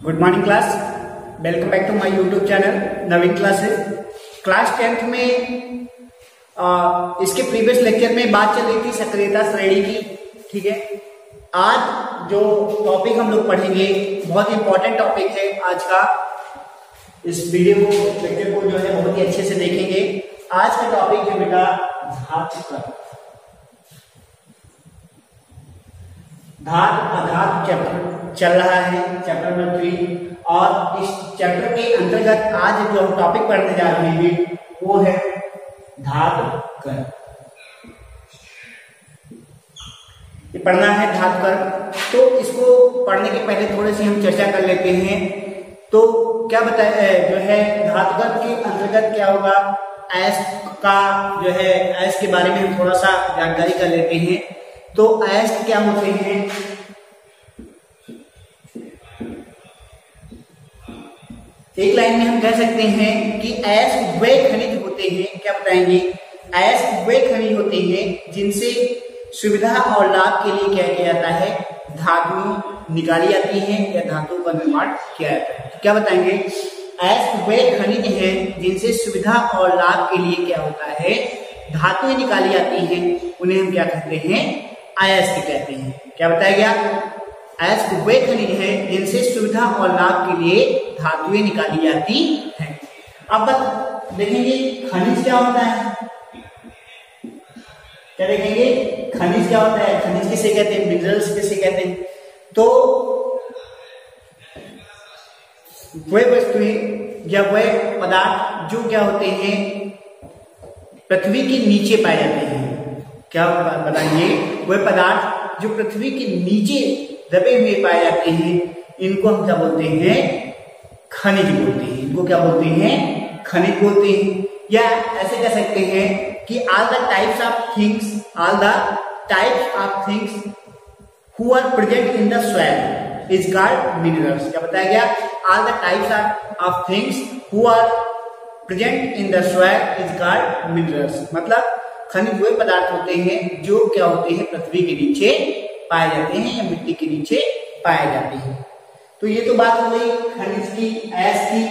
Good morning class, welcome back to my YouTube channel Naveen classes. Class 10th में इसके previous lecture में बात चल रही थी सक्रियता श्रेणी की। ठीक है, आज जो टॉपिक हम लोग पढ़ेंगे बहुत इंपॉर्टेंट टॉपिक है आज का। इस वीडियो को लेक्चर को जो है बहुत ही अच्छे से देखेंगे। आज का टॉपिक है बेटा धातु धात आघात चैप्टर चल रहा है, चैप्टर नंबर 3। और इस चैप्टर के अंतर्गत आज जो हम टॉपिक पढ़ने जा रहे हैं वो है धातु कण। ये पढ़ना है धातु कण। तो इसको पढ़ने के पहले थोड़ी सी हम चर्चा कर लेते हैं। तो क्या बताया जो है धातु कण के अंतर्गत क्या होगा, एस का जो है एस के बारे में हम थोड़ा सा जानकारी कर लेते हैं। तो अयस्क क्या होते हैं? एक लाइन में हम कह सकते हैं कि अयस्क वे खनिज होते हैं। क्या बताएंगे? अयस्क वे खनिज होते हैं जिनसे सुविधा और लाभ के लिए क्या किया जाता है, धातु निकाली जाती है या धातु का निर्माण किया जाता है। क्या बताएंगे? अयस्क वे खनिज है जिनसे सुविधा और लाभ के लिए क्या होता है, धातुएं निकाली जाती हैं। उन्हें हम क्या कहते हैं? अयस्क कहते हैं। क्या बताया गया? अयस्क वे खनिज है जिनसे सुविधा और लाभ के लिए धातुएं निकाली जाती हैं। अब देखेंगे खनिज क्या होता है। क्या देखेंगे? खनिज क्या होता है? खनिज किसे कहते हैं? मिनरल्स किसे कहते हैं? तो वे वस्तुएं या वे पदार्थ जो क्या होते हैं, पृथ्वी के नीचे पाए जाते हैं। क्या बताएंगे? वे पदार्थ जो पृथ्वी के नीचे दबे हुए पाए जाते हैं, इनको हम क्या बोलते हैं? खनिज बोलते हैं। इनको क्या बोलते हैं? खनिज बोलते हैं। या ऐसे कह सकते हैं कि all the types of things who are present in the soil is called minerals. क्या बताया गया? All the types of things who are present in the soil is called minerals. मतलब खनिज वे पदार्थ होते हैं जो क्या होते हैं, पृथ्वी के नीचे पाए जाते हैं या मिट्टी के नीचे पाए जाते हैं। तो ये तो बात हो गई खनिज की, अयस्क की।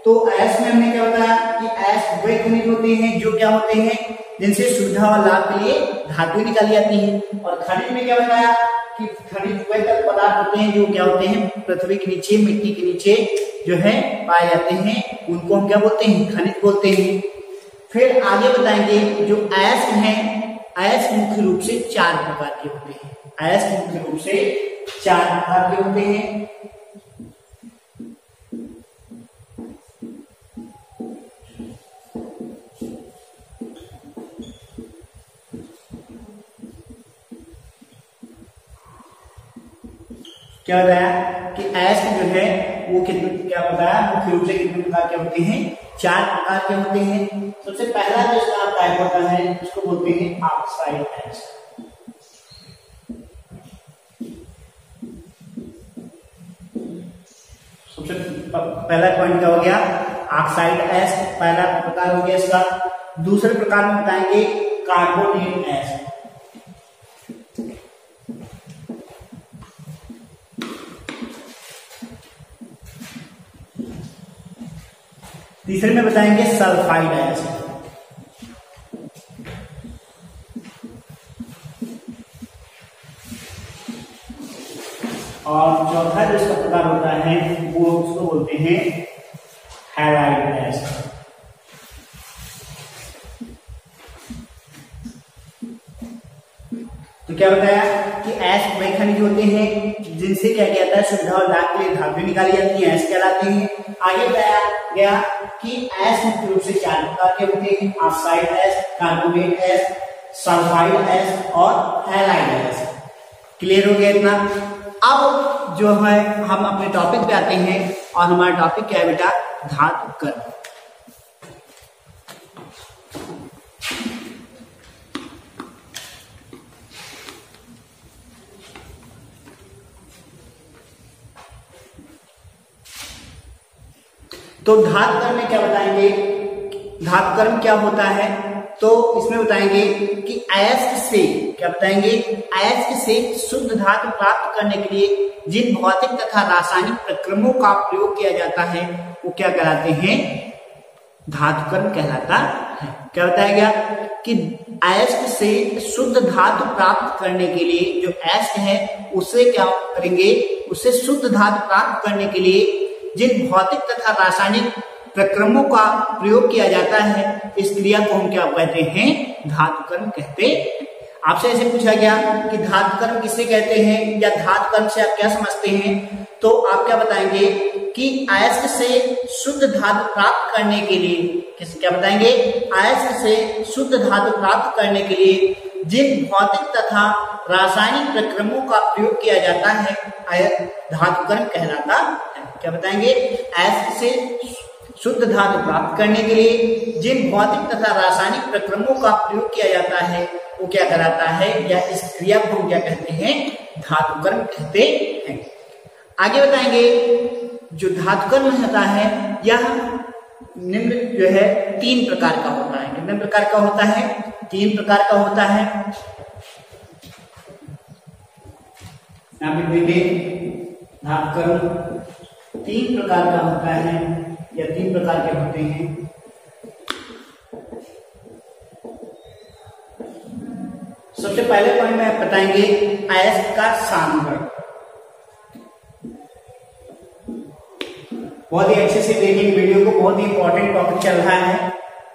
तो अयस्क में हमने क्या बताया कि अयस्क वे खनिज होते हैं जो क्या होते हैं, जिनसे सुविधा और लाभ के लिए धातुएं निकाली जाती हैं। और खनिज में क्या बताया कि खनिज वे पदार्थ होते हैं जो क्या होते हैं, पृथ्वी के नीचे, मिट्टी के नीचे जो है पाए जाते हैं। उनको हम क्या बोलते हैं? खनिज बोलते हैं। फिर आगे बताएंगे जो अयस्क हैं, अयस्क मुख्य रूप से 4 प्रकार के होते हैं। अयस्क मुख्य रूप से 4 प्रकार के होते हैं। क्या बताया कि अयस्क जो है वो कितने, क्या बताया मुख्य रूप से कितने प्रकार के होते हैं? 4 प्रकार के होते हैं। सबसे पहला जो इसका टाइप होता है उसको बोलते हैं ऑक्साइड अयस्क। सबसे पहला पॉइंट क्या हो गया? ऑक्साइड अयस्क पहला प्रकार हो गया इसका। दूसरे प्रकार में बताएंगे कार्बोनेट अयस्क। तीसरे में बताएंगे सल्फाइड अयस्क। और चौथा जो इसका प्रकार होता है वो उसको बोलते हैं हैलाइड अयस्क। तो क्या बताया कि अयस्क वे खनिज होते हैं जिनसे क्या किया जाता है, सुविधा और लाभ के लिए धातुएं निकाली जाती हैं, अयस्क कहलाते हैं। आगे बताया गया कि अयस्क मुख्य रूप से 4 प्रकार के होते हैं: ऑक्साइड अयस्क, कार्बोनेट अयस्क, सल्फाइड अयस्क और हैलाइड अयस्क। क्लियर हो गया इतना? अब जो है हम अपने टॉपिक पे आते हैं और हमारा टॉपिक क्या है बेटा? धातु कण। तो धातु कण में क्या बताएंगे? धातु कण क्या होता है? तो इसमें बताएंगे कि अयस्क से, क्या बताएंगे, अयस्क से शुद्ध धातु प्राप्त करने के लिए जिन भौतिक तथा रासायनिक प्रक्रमों का प्रयोग किया जाता है वो क्या कहलाते हैं, धातुकर्म कहलाता है। क्या बताया गया कि अयस्क से शुद्ध धातु प्राप्त करने के लिए, जो अयस्क है उससे क्या करेंगे, उससे शुद्ध धातु प्राप्त करने के लिए जिन भौतिक तथा रासायनिक प्रक्रमों का प्रयोग किया जाता है, इस क्रिया को हम क्या कहते हैं, धातुकर्म कहते हैं। आपसे ऐसे पूछा गया कि धातुकर्म किसे कहते हैं या धातुकर्म से आप क्या समझते हैं, तो आप क्या बताएंगे कि अयस्क से शुद्ध धातु प्राप्त करने के लिए, किसे क्या बताएंगे, अयस्क से शुद्ध धातु प्राप्त करने के लिए जिन भौतिक तथा रासायनिक प्रक्रमों का प्रयोग किया जाता है धातुकर्म कहलाता है। क्या बताएंगे, अयस्क से शुद्ध धातु प्राप्त करने के लिए जिन भौतिक तथा रासायनिक प्रक्रमों का प्रयोग किया जाता है वो क्या कहलाता है, या इस क्रिया को हम क्या कहते हैं, धातुकर्म कहते हैं। आगे बताएंगे जो धातुकर्म होता है यह निम्न जो है 3 प्रकार का होता है। कितने प्रकार का होता है, 3 प्रकार का होता है। यहाँ पे देखिए धातुकर्म 3 प्रकार का होता है या 3 प्रकार के होते हैं। सबसे पहले पॉइंट में बताएंगे अयस्क का सांद्रण। बहुत ही अच्छे से देखिए वीडियो को, बहुत ही इंपॉर्टेंट टॉपिक चल रहा है,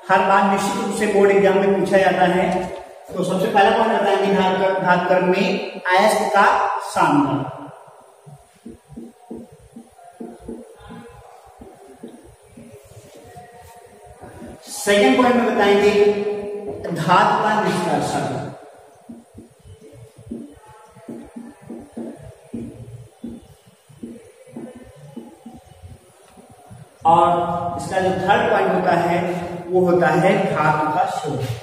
हर बार निश्चित रूप से बोर्ड एग्जाम में पूछा जाता है। तो सबसे पहला पॉइंट बताएंगे धातुकर्म में अयस्क का सांद्रण। सेकेंड पॉइंट में बताएंगे धातु का निष्कर्षण। और इसका जो थर्ड पॉइंट होता है वो होता है धातु का शोधन।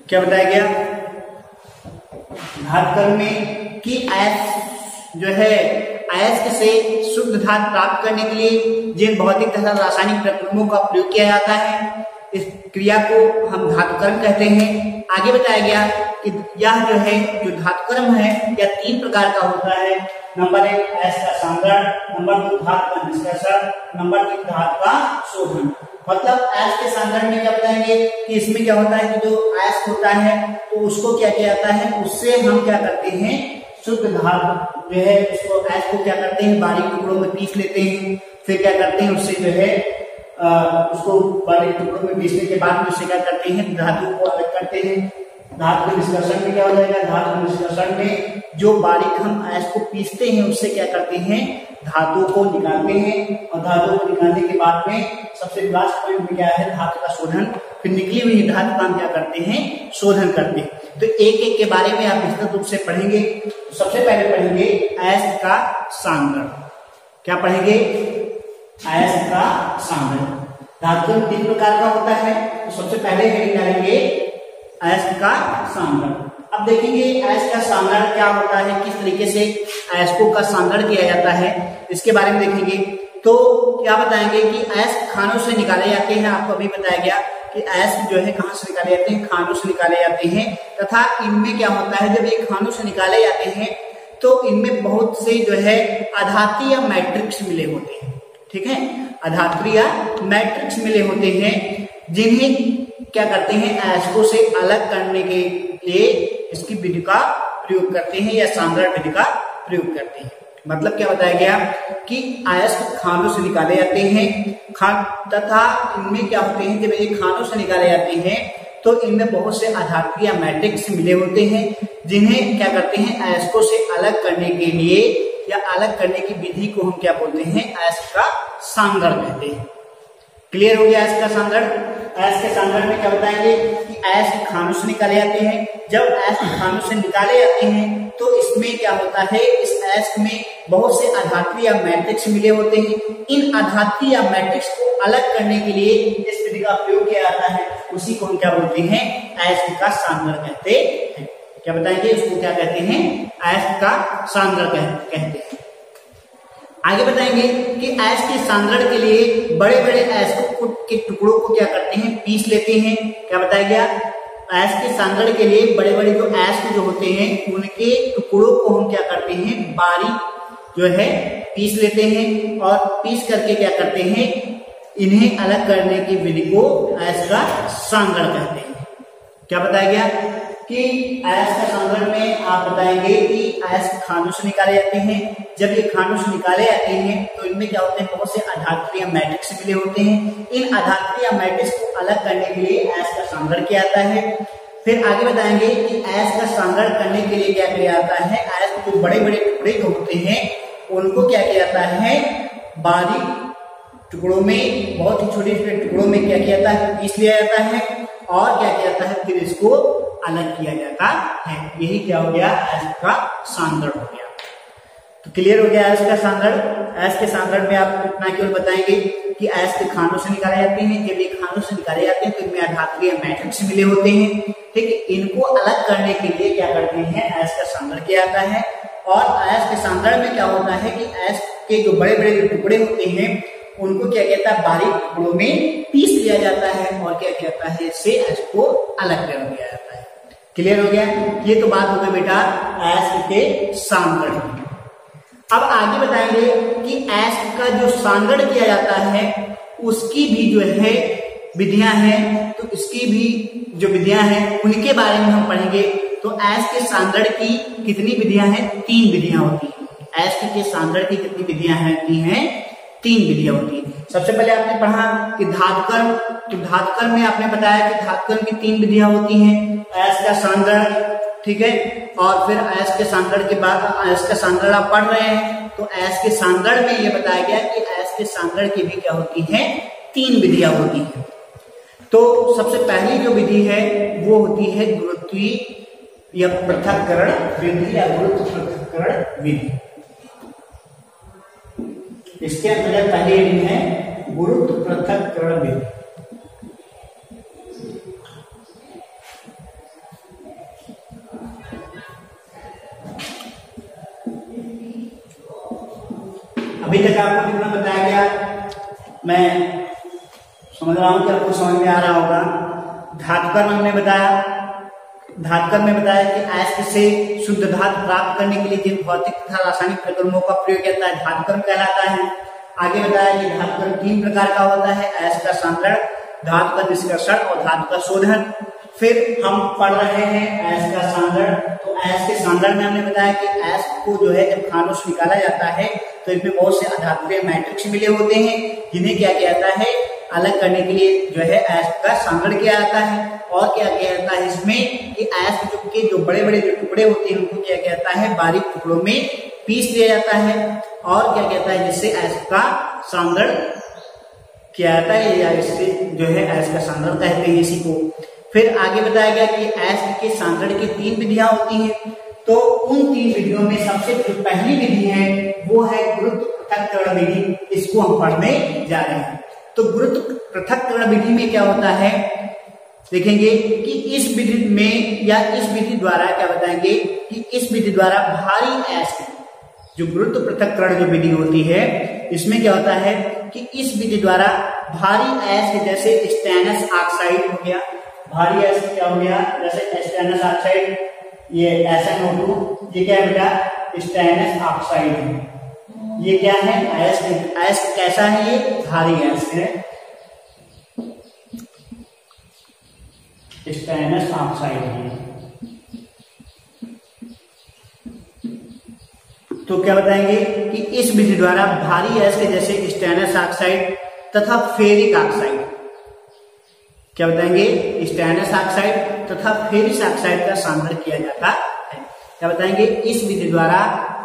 क्या बताया गया धातुकर्म में कि अयस्क जो है, अयस्क से शुद्ध धातु प्राप्त करने के लिए जिन भौतिक तथा रासायनिक प्रक्रमों का प्रयोग किया जाता है, इस क्रिया को हम धातुकर्म कहते हैं। आगे बताया गया कि यह जो है, जो धातुकर्म है यह 3 प्रकार का होता है। नंबर 1 अयस्क का सांद्रण, नंबर 2 धातु का निष्कर्षण, नंबर 3 धातु का शोधन। मतलब अयस्क के सांद्रण में क्या बताएंगे कि इसमें क्या होता है कि जो अयस्क होता है तो उसको क्या किया जाता है, उससे हम क्या करते हैं, शुद्ध धातु जो है उसको अयस्क को क्या करते हैं, बारीक टुकड़ों में पीस लेते हैं। फिर क्या करते हैं, उससे जो है उसको बारीक टुकड़ों में पीसने के बाद उससे क्या करते हैं, धातु को अलग करते हैं। धातु निष्कर्षण में क्या हो जाएगा, धातु निष्कर्षण में जो बारीक हम अयस्क को पीसते हैं उससे क्या करते हैं, धातु को निकालते हैं। और धातु को निकालने के बाद में सबसे लास्ट पॉइंट में क्या है, धातु का शोधन। फिर निकली हुई धातु का हम क्या करते हैं, शोधन करते हैं। तो एक एक के बारे में आप विस्तृत रूप से पढ़ेंगे। सबसे पहले पढ़ेंगे अयस्क का सांद्रण। क्या पढ़ेंगे, अयस्क का सांद्रण। धातु 3 प्रकार का होता है। तो सबसे पहले हेडिंग डालेंगे अयस्क का सांद्रण। अब देखेंगे अयस्क का सांद्रण क्या होता है, किस तरीके से अयस्कों का सांद्रण किया जाता है, इसके बारे में देखेंगे। तो क्या बताएंगे कि अयस्क खानों से निकाले जाते हैं। आपको अभी बताया गया कि अयस्क जो है कहां से निकाले जाते हैं, खानों से निकाले जाते हैं। तथा इनमें क्या होता है, जब ये खानों से निकाले जाते हैं तो इनमें बहुत से जो है अधातु या मैट्रिक्स मिले होते हैं। ठीक है, अधातु या मैट्रिक्स मिले होते हैं, जिन्हें क्या करते हैं, अयस्कों से अलग करने के लिए इसकी विधि का प्रयोग करते हैं या सांद्रण विधि का प्रयोग करते हैं। मतलब क्या बताया गया कि अयस्क खानों से निकाले जाते हैं, तथा इनमें क्या होते हैं, जब ये खानों से निकाले जाते हैं तो इनमें बहुत से अधातु या मैट्रिक्स मिले होते हैं, जिन्हें क्या करते हैं, अयस्कों से अलग करने के लिए या अलग करने की विधि को हम क्या बोलते हैं, अयस्क का सांद्रण कहते हैं। क्लियर हो गया अयस्क का सांद्रण। अयस्क के सांद्रण में क्या बताएंगे कि अयस्क खानों से निकाले जाते हैं। जब अयस्क खानों से निकाले जाते हैं तो इसमें क्या होता है, इस अयस्क में बहुत से अधातु या मैट्रिक्स मिले होते हैं। इन अधातु या मैट्रिक्स को अलग करने के लिए इस विधि का प्रयोग किया जाता है। उसी को हम क्या बोलते हैं, अयस्क का सांद्रण कहते हैं। क्या बताएंगे, इसको क्या कहते हैं, ऐश का सांद्रण कहते हैं। आगे बताएंगे कि ऐश के सांद्रण के लिए बड़े बड़े ऐश के टुकड़ों को क्या करते हैं, पीस लेते हैं। क्या बताया गया, ऐश के सांद्रण के लिए बड़े बड़े जो ऐश के जो होते हैं उनके टुकड़ों को हम क्या करते हैं, बारीक जो है पीस लेते हैं, और पीस करके क्या करते हैं, इन्हें अलग करने की विधि को ऐश का सांद्रण कहते हैं। क्या बताया गया कि ऐश का सांद्रण में आप बताएंगे कि ऐश खानों से निकाले जाते हैं। जब ये खानों से निकाले जाते हैं तो इनमें क्या होते हैं, बहुत से आधात्रिय मैट्रिक्स मिले होते हैं। इन आधात्रिय मैट्रिक्स को अलग करने के लिए ऐश का सांद्रण किया जाता है। फिर आगे बताएंगे कि ऐश का सांद्रण करने के लिए क्या किया जाता है, ऐश के बड़े बड़े टुकड़े जो होते हैं उनको क्या किया जाता है, बारीक टुकड़ों में, बहुत ही छोटे छोटे टुकड़ों में क्या किया जाता है, पीस लिया जाता है, और क्या किया जाता है, फिर इसको अलग किया जाता है। यही क्या हो गया, ऐश का सांद्रण हो गया। तो क्लियर हो गया ऐश का सांद्रण। ऐश के सांद्रण में आप इतना केवल बताएंगे कि ऐश के खानों से निकाले जाते हैं। जब ये खानों से निकाले जाते हैं तो इनमें आधात्रिय मैट्रिक्स मिले होते हैं। ठीक है, इनको अलग करने के लिए क्या करते हैं, ऐश का सांद्रण किया जाता है। और ऐश के सांद्रण में क्या होता है कि ऐश के जो बड़े बड़े टुकड़े होते हैं उनको क्या कहता है, बारीक टुकड़ों में पीस लिया जाता है, और क्या कहता है, इससे ऐश को अलग कर दिया जाता है। क्लियर हो गया, ये तो बात हो गई बेटा ऐश के सांद्रण की। अब आगे बताएंगे कि ऐश का जो सांद्रण किया जाता है उसकी भी जो है विधियां हैं। तो इसकी भी जो विधियां हैं उनके बारे में हम पढ़ेंगे। तो ऐश के सांद्रण की कितनी विधियां हैं, 3 विधियां होती हैं। ऐश के सांद्रण की कितनी विधियां हैं, 3 विधियां होती है। सबसे पहले आपने पढ़ा कि धातुकर्म। तो धातुकर्म में आपने बताया कि धातुकर्म की 3 विधियां होती हैं, ऐश का सांद्रण, ठीक है, और फिर ऐश के सांद्रण के बाद ऐश का सांद्रण आप पढ़ रहे हैं। तो ऐश के सांद्रण में यह बताया गया कि ऐश के सांद्रण की भी क्या होती है, 3 विधियां होती हैं। तो सबसे पहली जो विधि है वो होती है गुरुत्वीय या पृथक्करण विधि या गुरुत्व पृथक्करण विधि। इसके अंतर्गत पहली विधि है गुरुत्व पृथक्करण विधि। अभी तक आपको कितना बताया गया, मैं समझ रहा हूं कि आपको समझ में आ रहा होगा। धातुकर्म हमने बताया, धातुकर्म में बताया कि ऐश से शुद्ध धातु प्राप्त करने के लिए जिन भौतिक तथा रासायनिक प्रक्रमों का प्रयोग किया जाता है धातुकर्म कहलाता है। आगे बताया कि धातुकर्म 3 प्रकार का होता है, ऐश का सांद्रण, धातु का निष्कर्षण और धातु का शोधन। फिर हम पढ़ रहे हैं ऐश का सांद्रण। तो ऐश के सांद्रण में हमने बताया कि ऐश को जो है जब खानों से निकाला जाता है तो इसमें बहुत से आधात्रिय मैट्रिक्स मिले होते हैं, जिन्हें क्या किया जाता है, अलग करने के लिए जो है ऐश का सांद्रण किया जाता है। और क्या किया जाता है इसमें कि ऐश के जो बड़े बड़े जो टुकड़े होते हैं उनको क्या कहता है, बारीक टुकड़ों में पीस लिया जाता है, और क्या कहता है, जिससे ऐश का सांद्रण किया जाता है, या इससे जो है ऐश का सांद्रण कहते हैं इसी को। फिर आगे बताया गया कि ऐश के सांद्रण की 3 विधियां होती हैं। तो उन 3 विधियों में सबसे जो पहली विधि है वो है गुरुत्व पृथक्करण विधि। इसको हम पढ़ने जा रहे हैं। तो गुरुत्व पृथक्करण विधि में क्या होता है, देखेंगे कि इस विधि में या इस विधि द्वारा क्या बताएंगे कि इस विधि द्वारा भारी ऐश, जो गुरुत्व पृथक्करण जो विधि होती है इसमें क्या होता है कि इस विधि द्वारा भारी ऐश जैसे स्टेनस ऑक्साइड हो गया, भारी ऐश क्या हो गया, जैसे स्टेनस ऑक्साइड, ये SnO2, ये क्या है बेटा, स्टेनस ऑक्साइड है। ये क्या है, ऐश। ऐश कैसा है, ये भारी ऐश है, स्टेनस ऑक्साइड है। तो क्या बताएंगे कि इस विधि द्वारा भारी ऐश के जैसे स्टेनस ऑक्साइड तथा फेरिक ऑक्साइड, क्या बताएंगे, स्टेनस ऑक्साइड तथा फेरिक ऑक्साइड का सांद्रण किया जाता है। क्या बताएंगे, इस विधि द्वारा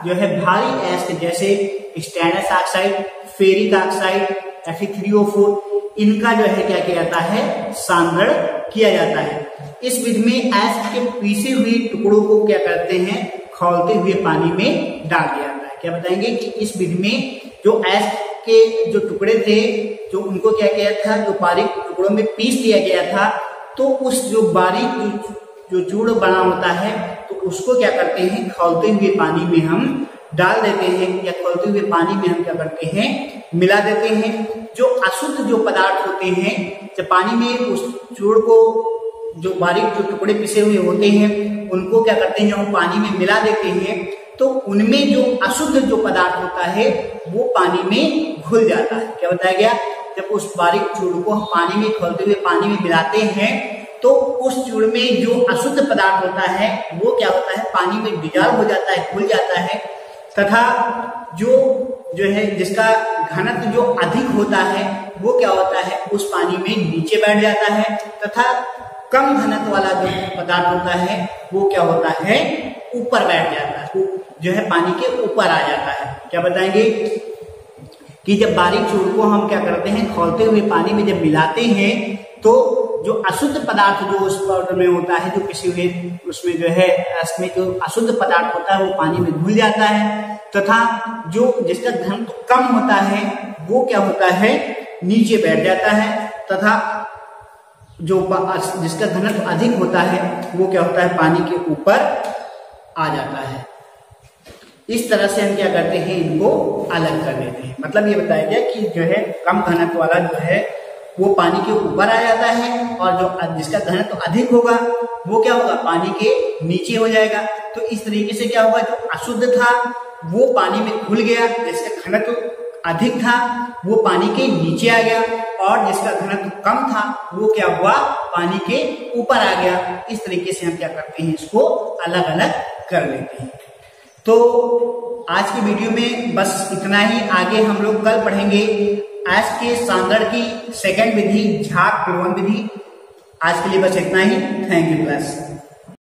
जो है भारी ऐश के जैसे stannous oxide, ferric oxide, Fe3O4, इनका जो है क्या किया जाता है, सांद्रण किया जाता है। इस विधि में ऐश के पीसे हुए टुकड़ों को क्या करते हैं, खौलते हुए पानी में डाल दिया जाता है। क्या बताएंगे कि इस विधि में जो ऐश के जो टुकड़े थे, जो उनको क्या किया था, जो बारीक टुकड़ों में पीस लिया गया था, तो उस जो बारीक जो चूर्ण बना होता है तो उसको क्या करते हैं, खौलते हुए पानी में हम डाल देते हैं, या खौलते हुए पानी में हम क्या करते हैं, मिला देते हैं। जो अशुद्ध जो पदार्थ होते हैं, जब पानी में उस चूर्ण को, जो बारीक जो टुकड़े पिसे हुए होते हैं, उनको क्या करते हैं, जब हम पानी में मिला देते हैं तो उनमें जो अशुद्ध जो पदार्थ होता है वो पानी में घुल जाता है। क्या बताया गया, जब उस बारीक चूर्ण को हम पानी में, खौलते हुए पानी में मिलाते हैं तो उस चूर्ण में जो अशुद्ध पदार्थ होता है वो क्या होता है, पानी में डिजॉल्व हो जाता है, घुल जाता है, तथा जो है जिसका घनत्व जो अधिक होता है वो क्या होता है, उस पानी में नीचे बैठ जाता है, तथा कम घनत्व वाला जो पदार्थ होता है वो क्या होता है, ऊपर बैठ जाता है, जो है पानी के ऊपर आ जाता है। क्या बताएंगे कि जब बारीक चूर्ण को हम क्या करते हैं, खौलते हुए पानी में जब मिलाते हैं तो जो अशुद्ध पदार्थ जो उस पाउडर में होता है, जो पिसे हुए उसमें जो है, इसमें जो अशुद्ध पदार्थ होता है वो पानी में घुल जाता है, तथा जो जिसका घनत्व कम होता है वो क्या होता है, नीचे बैठ जाता है, तथा जो जिसका घनत्व अधिक होता है वो क्या होता है, पानी के ऊपर आ जाता है। इस तरह से हम क्या करते हैं, इनको अलग कर देते हैं। मतलब ये बताया गया कि जो है कम घनत्व वाला जो है वो पानी के ऊपर आ जाता है, और जो जिसका घनत्व अधिक होगा वो क्या होगा, पानी के नीचे हो जाएगा। तो इस तरीके से क्या होगा, जो अशुद्ध था वो पानी में घुल गया, जिसका घनत्व अधिक था वो पानी के नीचे आ गया, और जिसका घनत्व कम था वो क्या हुआ, पानी के ऊपर आ गया। इस तरीके से हम क्या करते हैं, इसको अलग अलग कर लेते हैं। तो आज की वीडियो में बस इतना ही। आगे हम लोग कल पढ़ेंगे आज के सांद्रण की सेकंड विधि, झाग प्लवन विधि। आज के लिए बस इतना ही। Thank you class.